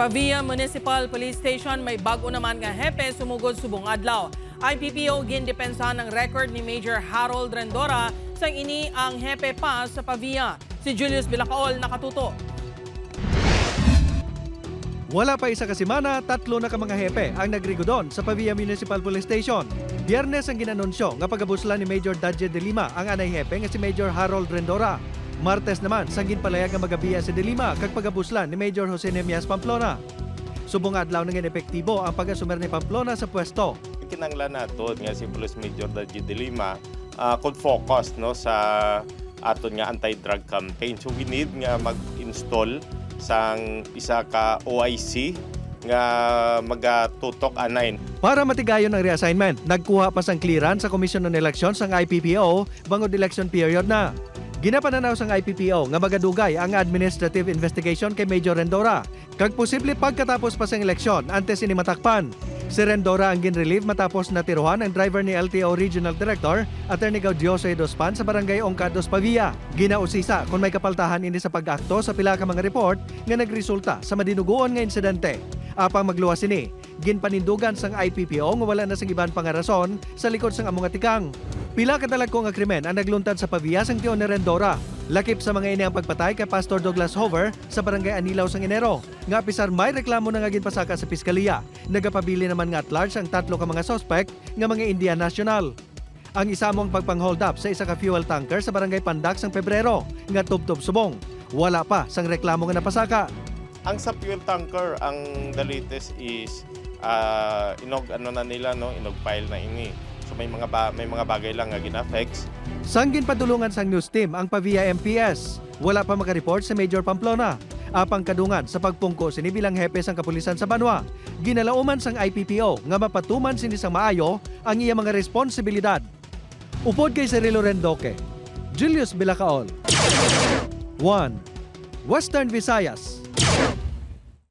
Pavia Municipal Police Station may bago naman nga hepe sumugod subong adlaw. IPPO gindepensa ng record ni Major Harold Rendora sang ini ang hepe pa sa Pavia. Si Julius Bilacaol nakatuto. Wala pa isa ka semana, 3 na ka mga hepe ang nagrigodon sa Pavia Municipal Police Station. Biyernes ang ginanunsyo nga pagabuslan ni Major Dadje de Lima ang anay hepe nga si Major Harold Rendora. Martes naman, sanggin palayag nga magabiya si de Lima kag pagabuslan ni Major Jose Nemias Pamplona. Subong adlaw nang epektibo ang pag-asumer ni Pamplona sa pwesto. Kinanglan nato nga si Police Major Dadje de Lima could focus no sa aton nga anti-drug campaign. So we need nga mag-install sang isa ka OIC nga magatutok anayin. Para matigayon ang reassignment, nagkuha pa sang clearance sa Komisyon ng Eleksyon sang IPPO bangod election period na. Ginapananaw sang IPPO nga magadugay ang administrative investigation kay Major Rendora. Kag posible pagkatapos pa sang eleksyon antes ini matakpan. Si Rendora ang ginrelieve matapos natiruhan ang driver ni LTO Regional Director Attorney Gaudioso Dospan sa Barangay Ongcados, Pavia. Ginausisa kung may kapaltahan ini sa pag-akto sa pila ka mga report nga nagresulta sa madinuguon nga insidente. Apang magluwas ini, ginpanindugan sang IPPO nga wala na sang iban pang rason sa likod sang among atikang. Pila kadalag ko nga krimen ang nagluntad sa Pavia sang tiyon ni Rendora. Lakip sa mga ini ang pagpatay kay Pastor Douglas Hover sa Barangay Anilaw sang Enero. Nga pisar may reklamo na nga ginpasaka sa piskalya. Nagapabili naman nga at large ang 3 ka mga suspect nga mga Indian national. Ang isa mong pagpang-hold up sa isa ka fuel tanker sa Barangay Pandak sang Pebrero nga tubtob subong. Wala pa sang reklamo nga napasaka. Ang sa fuel tanker, ang the latest is inog nila no, inog file na ini. So may mga bagay lang nga gina-fix. Sanggin padulungan sang news team ang Pavia MPS. Wala pa makareport sa Major Pamplona. Apang kadungan sa pagpungko sini bilang hepe sang kapulisan sa Banwa. Ginalauman sang IPPO nga mapatuman sini sang maayo ang iya mga responsibilidad. Upod kay Cirilo Rendoque, Julius Bilacaol. 1. Western Visayas.